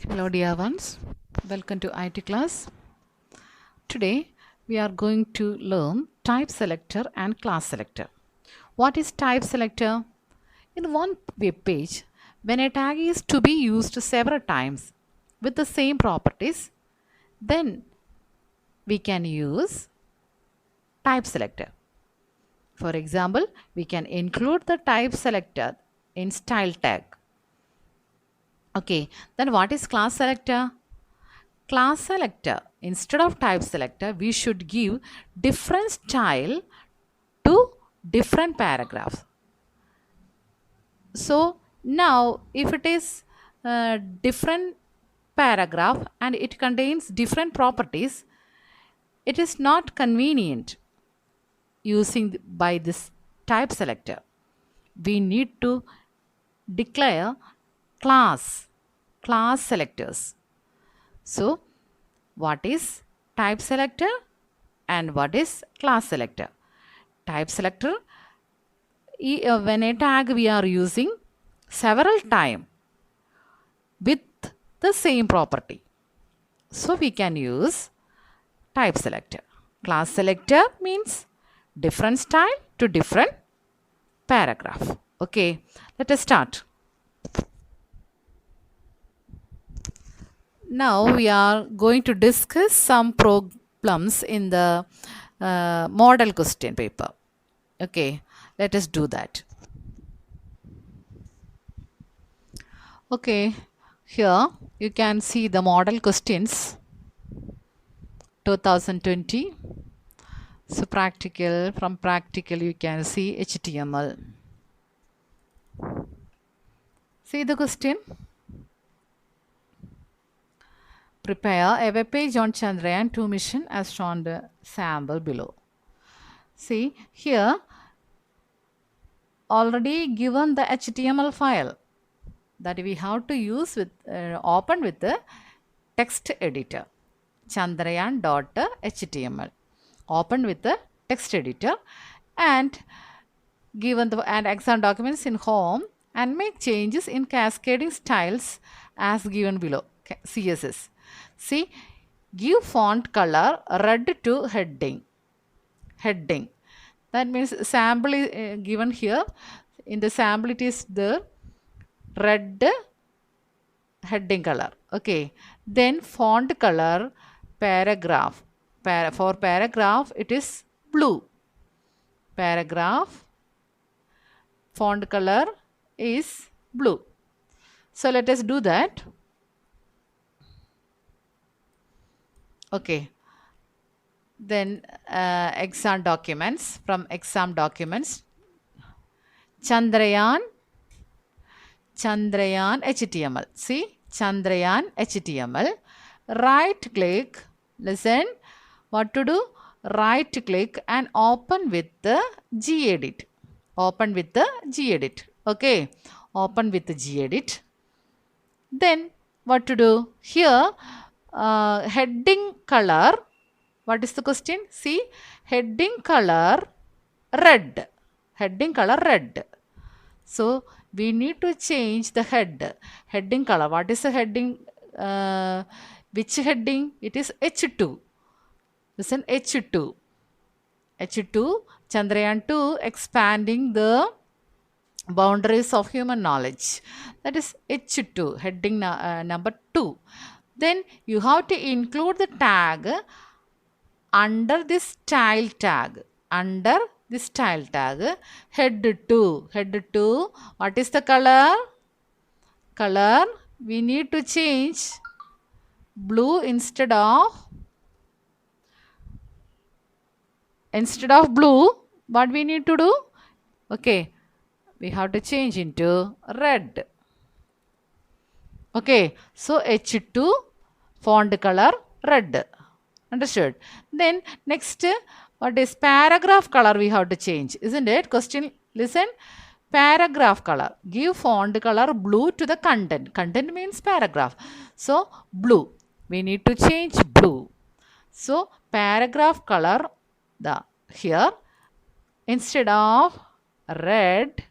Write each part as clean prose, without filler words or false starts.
Hello dear ones, welcome to IT class. Today we are going to learn type selector and class selector. What is type selector? In one web page, when a tag is to be used several times with the same properties, then we can use type selector. For example, we can include the type selector in style tag. Okay, then what is class selector? Class selector, instead of type selector, we should give different style to different paragraphs. So now if it is a different paragraph and it contains different properties, it is not convenient using by this type selector. We need to declare class selectors. So what is type selector and what is class selector? Type selector, when a tag we are using several times with the same property. So we can use type selector. Class selector means different style to different paragraph. Okay, let us start. Now we are going to discuss some problems in the model question paper. Okay, let us do that. Okay, here you can see the model questions 2020. So from practical you can see HTML. See the question. Prepare a web page on Chandrayaan 2 mission as shown the sample below. See here already given the HTML file that we have to use with open with the text editor chandrayaan.html. Open with the text editor and given the and exam documents in home and make changes in cascading styles as given below. CSS. See, give font color red to heading. That means sample is given here. In the sample it is the red heading color. Okay, then font color paragraph. For paragraph it is blue. Paragraph font color is blue. So let us do that. Okay, then exam documents, from exam documents, Chandrayaan HTML. See, Chandrayaan HTML. Right click, listen, what to do? Right click and open with the gedit. Open with the gedit. Okay, open with the gedit. Then what to do? Here, heading color. What is the question? See, heading color red. Heading color red. So we need to change the heading color. What is the heading? Which heading? It is H2. Listen, H2. H2, Chandrayaan 2, expanding the boundaries of human knowledge. That is H2, heading number 2. Then you have to include the tag under this style tag. Under this style tag, head 2. Head 2, what is the color? Color, we need to change blue instead of blue. What we need to do? Okay, we have to change into red. Okay, so H2 font color red. Understood? Then next, what is paragraph color we have to change, isn't it? Question, listen. Paragraph color. Give font color blue to the content. Content means paragraph. So blue. We need to change blue. So paragraph color here instead of red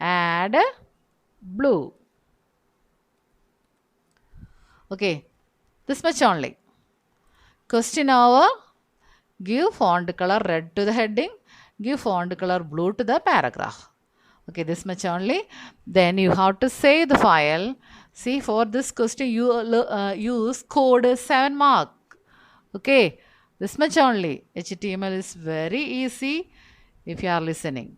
add blue. Okay, this much only. Question over. Give font color red to the heading. Give font color blue to the paragraph. Okay, this much only. Then you have to save the file. See, for this question, you scored 7 mark. Okay, this much only. HTML is very easy if you are listening.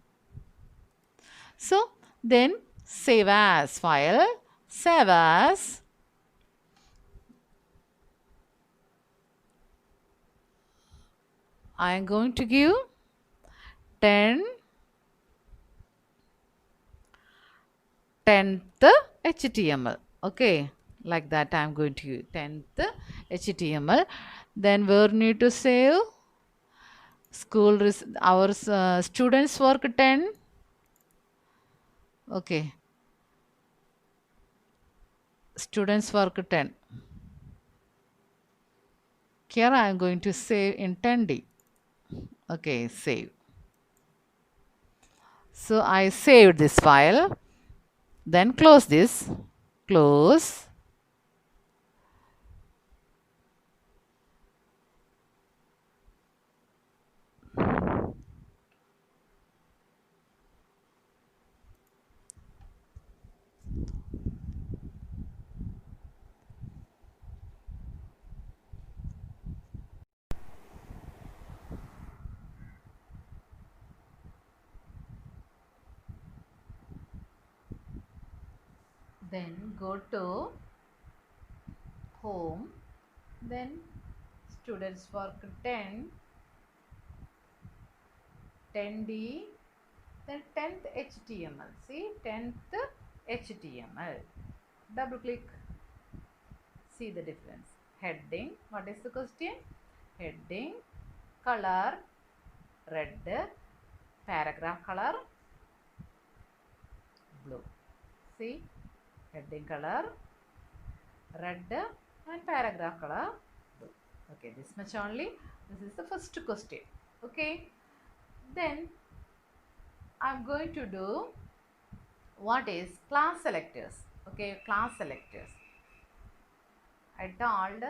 So, then save as file. Save as. I am going to give 10 10th HTML. Okay, like that I am going to use 10th HTML. Then we need to save our students work 10. Okay, students work 10. Here I am going to save in 10D. Okay, save. So I saved this file. Then close this. Close. Then go to home. Then students work 10, 10D, then 10th HTML. See, 10th HTML. Double click. See the difference. Heading. What is the question? Heading. Color. Red. Paragraph color. Blue. See. Heading color. Red. And paragraph color. Blue. Okay. This much only. This is the first question. Okay. Then I'm going to do what is class selectors. Okay. Class selectors. I told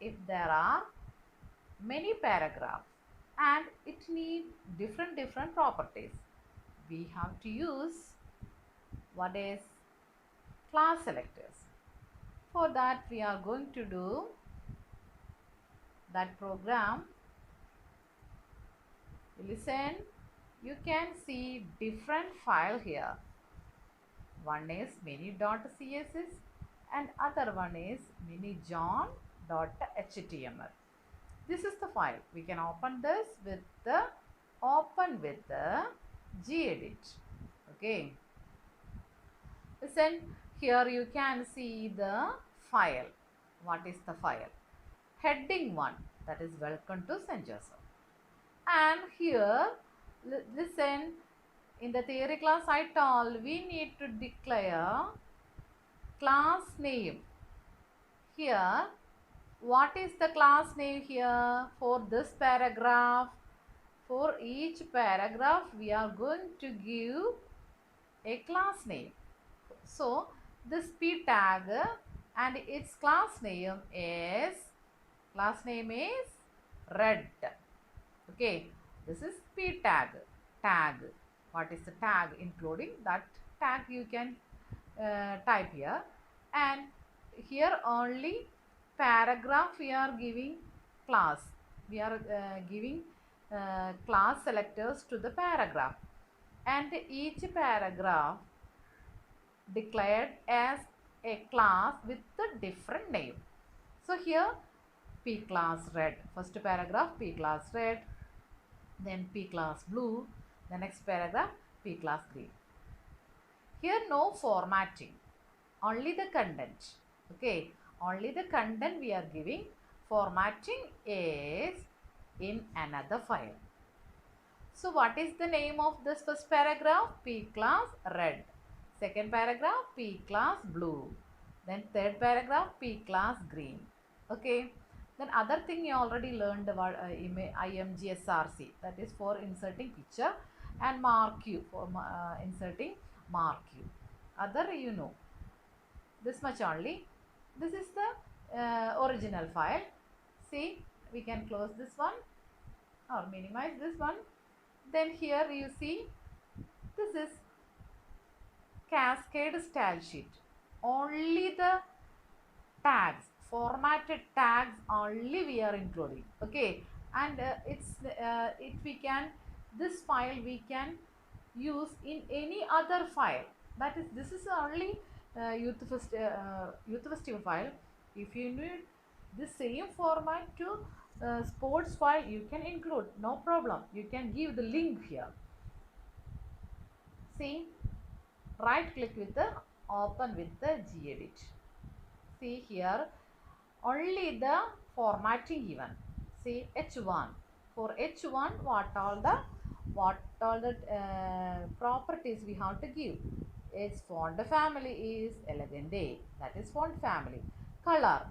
if there are many paragraphs and it needs different properties, we have to use what is class selectors. For that we are going to do that program. Listen, you can see different file here. One is mini.css and other one is minijohn.html. This is the file. We can open this with the gedit. Okay. Listen, here you can see the file. What is the file? Heading 1, that is welcome to St. Joseph. And here, listen, in the theory class I told we need to declare class name. Here, what is the class name here for this paragraph? For each paragraph, we are going to give a class name. So, this p tag and its class name is red. Okay, this is p tag. Tag. What is the tag? Including that tag you can type here. And here only paragraph we are giving class. We are giving class selectors to the paragraph. And each paragraph declared as a class with a different name. So here P class red, first paragraph P class red, then P class blue, the next paragraph P class green. Here no formatting, only the content. Okay, only the content we are giving. Formatting is in another file. So what is the name of this first paragraph? P class red. Second paragraph P class blue. Then third paragraph P class green. Okay. Then other thing you already learned about IMGSRC, that is for inserting picture, and marquee for inserting marquee. Other you know. This much only. This is the original file. See, we can close this one or minimize this one. Then here you see, this is cascade style sheet. Only the tags, formatted tags only we are including. Okay, and this file we can use in any other file. That is, this is only Youth Festival file. If you need the same format to sports file, you can include, no problem. You can give the link here. See, right click with the open with the gedit. See here, only the formatting given. See H1. For H1, what all the properties we have to give? Its font family is Elegante. That is font family. Color.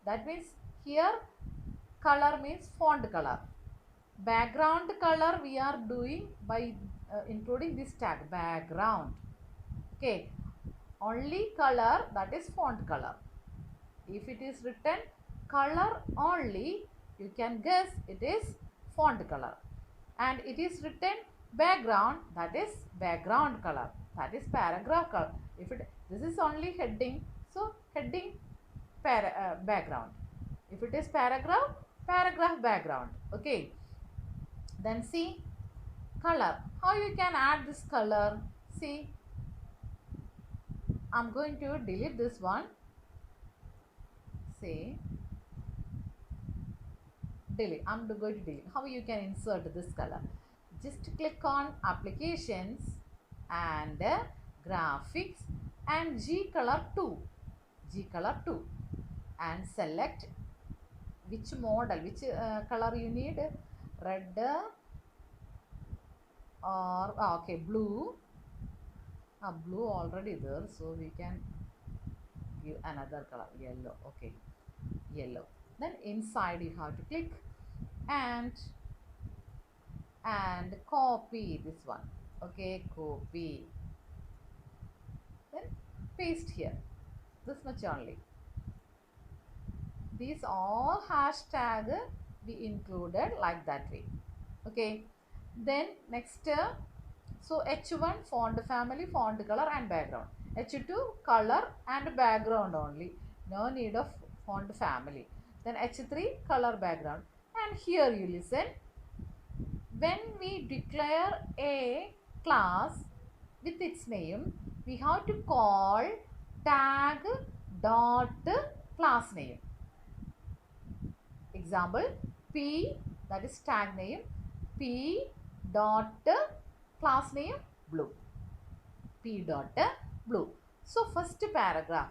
That means here color means font color. Background color we are doing by including this tag background. Okay. Only color, that is font color. If it is written color only, you can guess it is font color. And it is written background, that is background color, that is paragraph color. If this is only heading, so heading background. If it is paragraph, paragraph background. Okay. Then see color. How you can add this color? See, I'm going to delete this one. Say delete. I'm going to delete. How you can insert this color? Just click on applications and graphics and G color 2 and select which model, which color you need, red or okay, blue. Blue already there, so we can give another color, yellow. Okay, yellow. Then inside you have to click and copy this one. Okay, copy, then paste here, this much only. These all hashtag we included like that way. Okay, then next, so H1 font family, font color and background. H2 color and background only, no need of font family. Then H3 color background. And here you listen, when we declare a class with its name, we have to call tag dot class name. Example, P, that is tag name, P dot class name blue, P dot blue. So first paragraph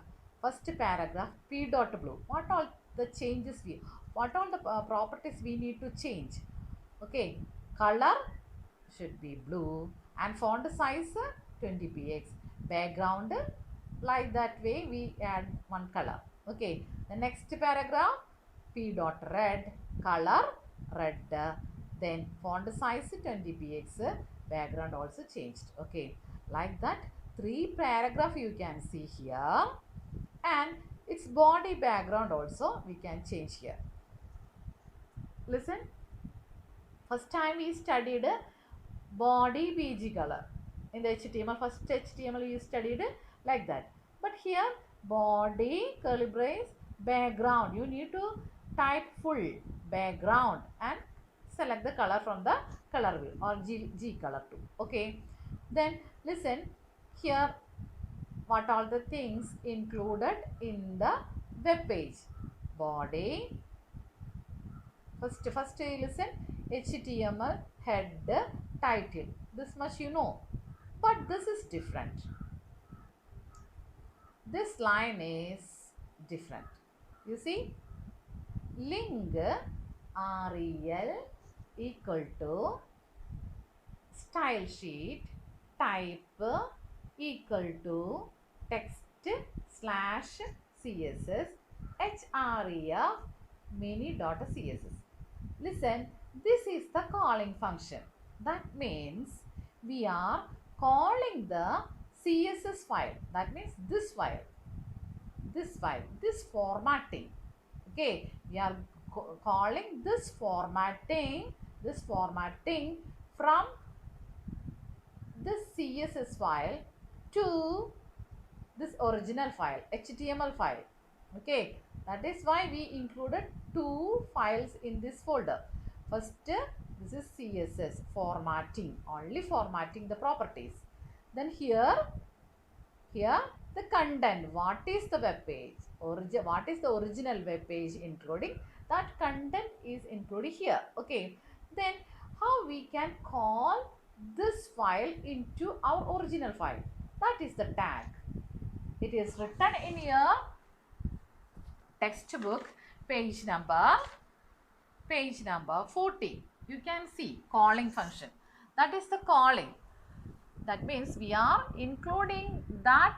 P dot blue. What all the changes what all the properties we need to change? Okay, color should be blue and font size 20px. Background, like that way we add one color. Okay, the next paragraph, P dot red, color red, then font size 20px, background also changed. Okay, like that 3 paragraph you can see here, and its body background also we can change here. Listen, first time we studied body BG color in the HTML. First HTML you studied like that, but here body curly brace background, you need to type full background and select the color from the color wheel or G color too. Okay, then listen here, what all the things included in the web page. Body, first listen, HTML head title, this much you know, but this is different. This line is different. You see, link rel equal to style sheet type equal to text slash css href mini.css. Listen, this is the calling function. That means we are calling the CSS file. That means this file. this file, this formatting. Okay, we are calling this formatting from this CSS file to this original file, HTML file. Okay, that is why we included two files in this folder. First, this is CSS formatting, only formatting the properties. Then here the content, what is the web page, what is the original web page including, that content is included here. Okay, then how we can call this file into our original file, that is the tag. It is written in your textbook, page number 40. You can see calling function, that is the calling. That means we are including that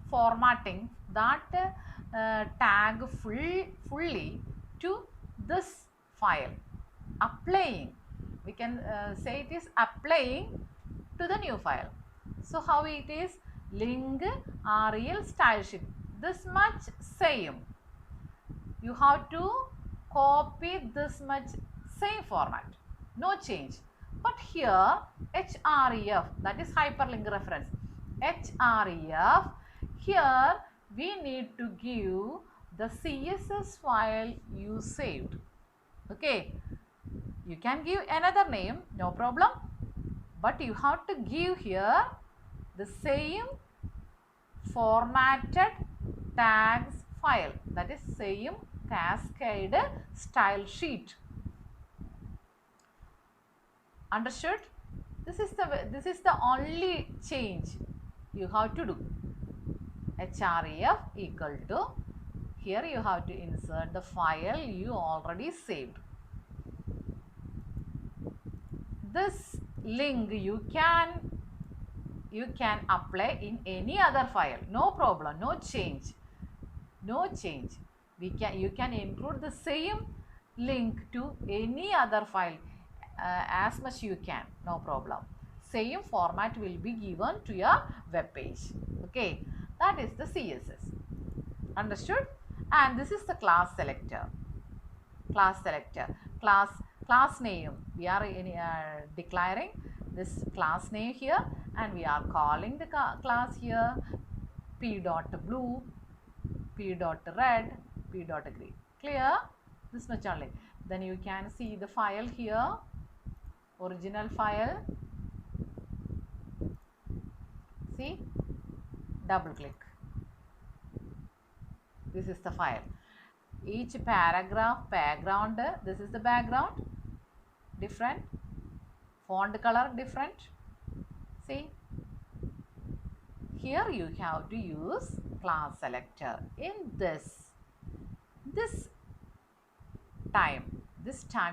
formatting, that tag fully to this file, applying, we can say it is applying to the new file. So how it is, link rel style sheet, this much same, you have to copy this much same format, no change. But here href, that is hyperlink reference, href, here we need to give the CSS file you saved. Okay, you can give another name, no problem, but you have to give here the same formatted tags file, that is same cascade style sheet. Understood? This is the only change you have to do. href equal to, here you have to insert the file you already saved. This link you can apply in any other file, no problem, no change. You can include the same link to any other file as much you can, no problem. Same format will be given to your web page. Okay, that is the CSS. Understood? And this is the class selector. Class name, we are declaring this class name here, and we are calling the class here p.blue, p.red, p.green. Clear? This much only. Then you can see the file here, original file. See, double click. This is the file. Each paragraph, background, this is the background, different, font color different. See, here you have to use class selector in this time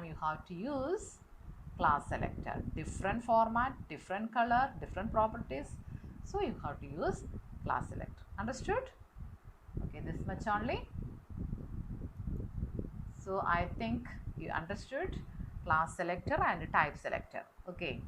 you have to use class selector, different format, different color, different properties, so you have to use class selector. Understood? Okay, this much only. So I think you understood class selector and type selector. Okay.